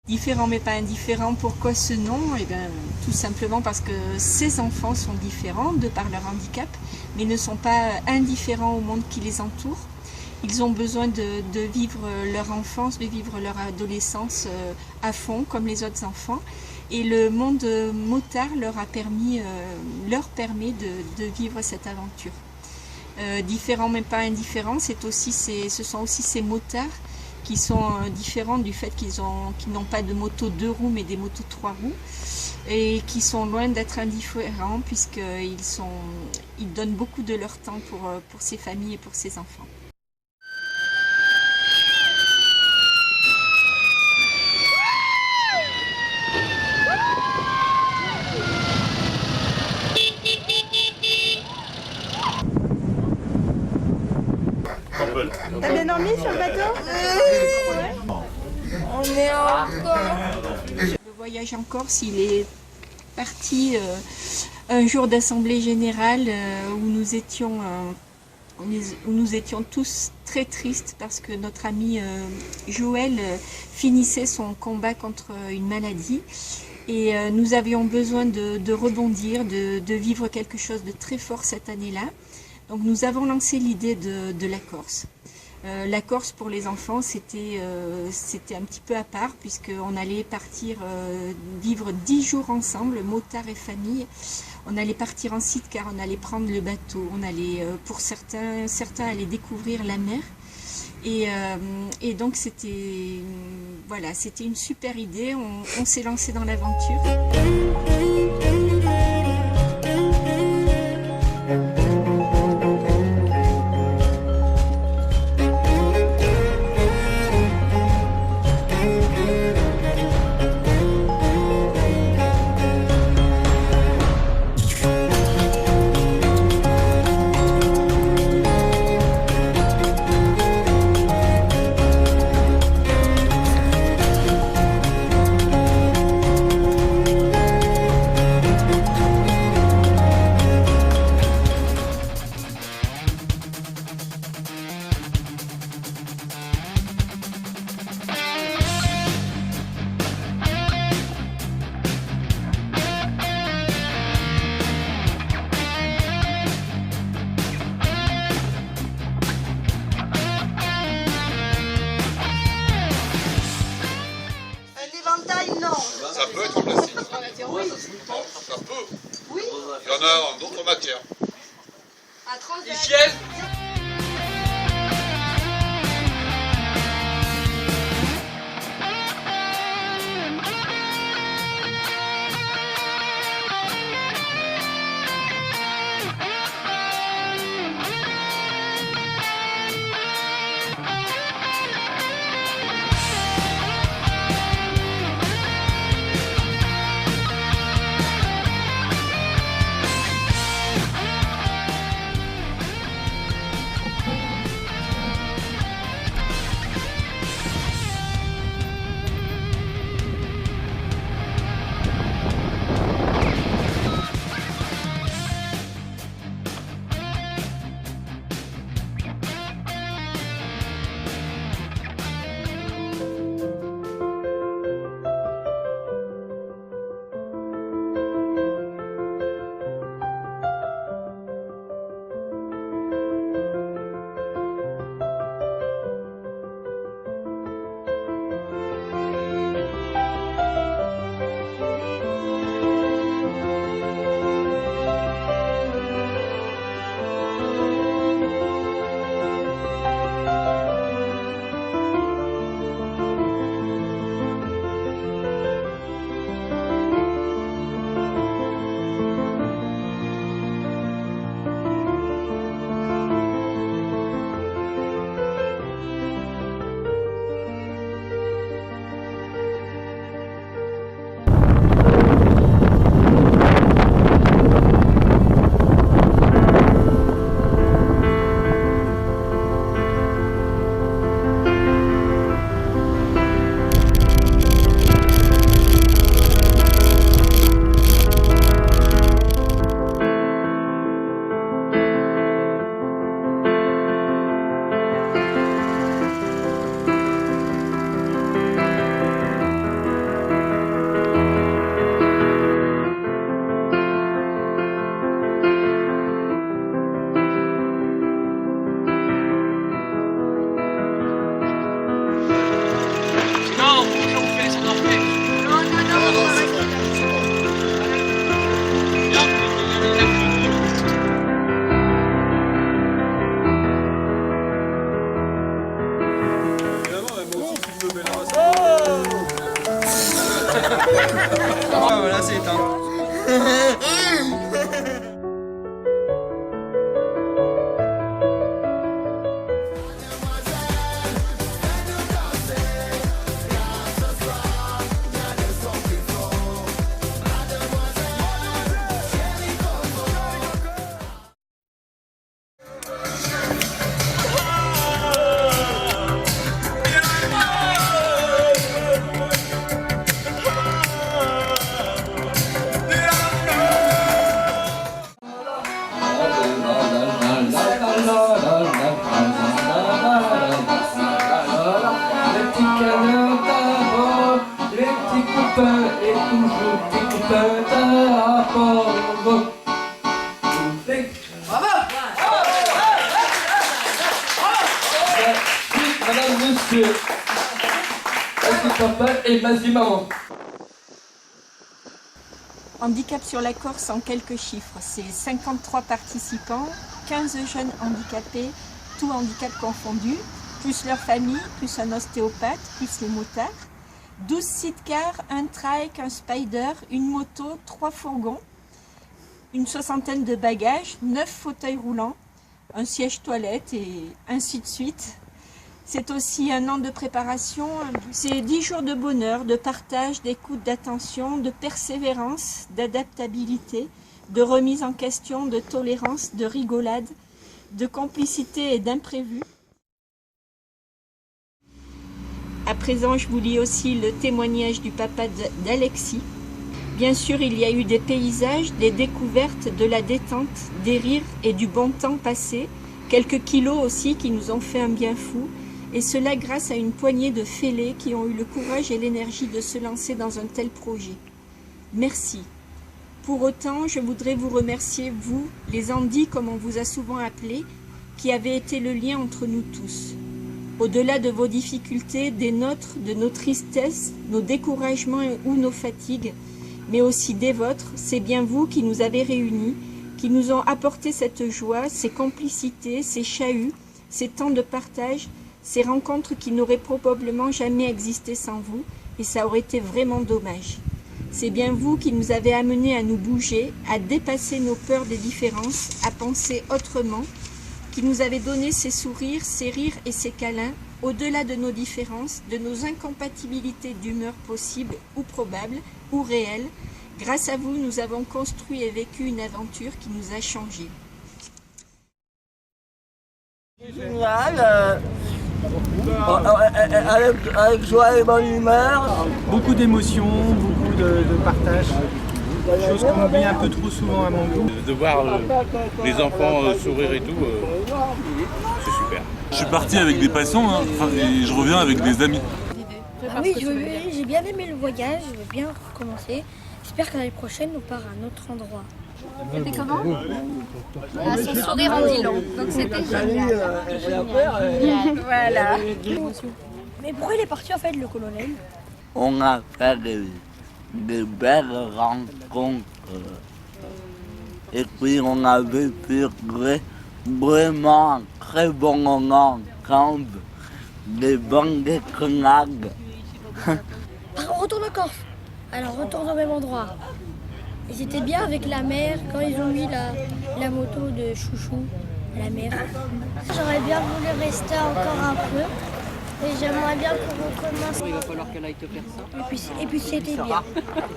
Différent mais pas indifférent, pourquoi ce nom? Eh bien, tout simplement parce que ces enfants sont différents de par leur handicap, mais ne sont pas indifférents au monde qui les entoure. Ils ont besoin de vivre leur enfance, de vivre leur adolescence à fond, comme les autres enfants. Et le monde motard leur permet de vivre cette aventure. Différent mais pas indifférent, ce sont aussi ces motards qui sont différents du fait qu'ils n'ont pas de moto 2 roues mais des motos 3 roues et qui sont loin d'être indifférents puisqu'ils donnent beaucoup de leur temps pour ces familles et pour ces enfants. T'as bien dormi sur le bateau? Ouais. On est encore. Le voyage en Corse, il est parti un jour d'assemblée générale où nous étions tous très tristes parce que notre ami Joël finissait son combat contre une maladie et nous avions besoin de rebondir, de vivre quelque chose de très fort cette année-là. Donc nous avons lancé l'idée de la Corse. La Corse pour les enfants, c'était un petit peu à part puisqu'on allait partir vivre 10 jours ensemble, motard et famille. On allait partir en sidecar, on allait prendre le bateau, on allait, pour certains allaient découvrir la mer. Et donc c'était une super idée, on s'est lancé dans l'aventure. Ça peut être en plastique. Oui. Ça peut. Oui. Il y en a en d'autres matières. À transverse. Michel. Ah voilà, c'est éteint. Madame, monsieur, vas-y papa et vas-y maman. Handicap sur la Corse en quelques chiffres, c'est 53 participants, 15 jeunes handicapés, tout handicap confondu, plus leur famille, plus un ostéopathe, plus les motards, 12 sidecars, un trike, un spider, une moto, 3 fourgons, une soixantaine de bagages, 9 fauteuils roulants, un siège toilette et ainsi de suite. C'est aussi un an de préparation, c'est 10 jours de bonheur, de partage, d'écoute, d'attention, de persévérance, d'adaptabilité, de remise en question, de tolérance, de rigolade, de complicité et d'imprévu. À présent, je vous lis aussi le témoignage du papa d'Alexis. Bien sûr, il y a eu des paysages, des découvertes, de la détente, des rires et du bon temps passé, quelques kilos aussi qui nous ont fait un bien fou, et cela grâce à une poignée de fêlés qui ont eu le courage et l'énergie de se lancer dans un tel projet. Merci. Pour autant, je voudrais vous remercier, vous, les Andis comme on vous a souvent appelés, qui avez été le lien entre nous tous. Au-delà de vos difficultés, des nôtres, de nos tristesses, nos découragements ou nos fatigues, mais aussi des vôtres, c'est bien vous qui nous avez réunis, qui nous ont apporté cette joie, ces complicités, ces chahuts, ces temps de partage, ces rencontres qui n'auraient probablement jamais existé sans vous, et ça aurait été vraiment dommage. C'est bien vous qui nous avez amenés à nous bouger, à dépasser nos peurs des différences, à penser autrement, qui nous avez donné ces sourires, ces rires et ces câlins, au-delà de nos différences, de nos incompatibilités d'humeur possibles ou probables, ou réelles. Grâce à vous, nous avons construit et vécu une aventure qui nous a changés. Génial, avec joie et bonne humeur. Beaucoup d'émotions, beaucoup de partage. Chose qu'on oublie un peu trop souvent à mon goût. De voir les enfants sourire et tout, c'est super. Je suis parti avec des patients et je reviens avec des amis. Ah oui, j'ai bien aimé le voyage, je veux bien recommencer. J'espère que l'année prochaine, on part à un autre endroit. C'était comment? Son sourire en dit long, donc c'était génial. Voilà. Mais pourquoi il est parti en fait, le colonel? On a fait de belles rencontres. Et puis on a vécu vraiment un très bon moment ensemble. Des bonnes déconnades. On retourne en Corse. Alors on retourne au même endroit. Et c'était bien avec la mer, quand ils ont mis la moto de Chouchou, la mer. J'aurais bien voulu rester encore un peu. Et j'aimerais bien qu'on recommence. Il va falloir qu'elle aille te faire ça. Et puis c'était bien.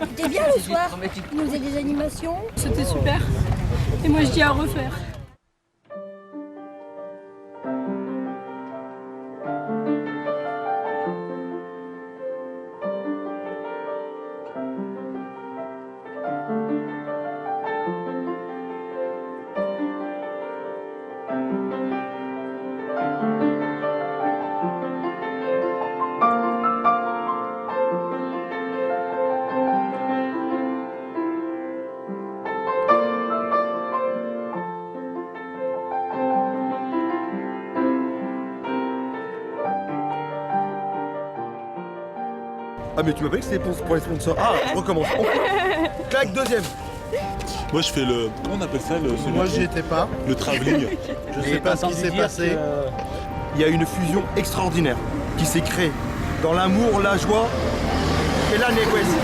C'était bien le soir. Ils nous faisaient des animations. C'était super. Et moi je dis à refaire. Ah mais tu m'as pas dit que c'était pour les sponsors. Ah, on recommence. Clac, deuxième. Moi je fais le... Comment on appelle ça Moi j'y étais pas. Le travelling. Je sais pas ce qui s'est passé. Il y a une fusion extraordinaire qui s'est créée dans l'amour, la joie et la négoce.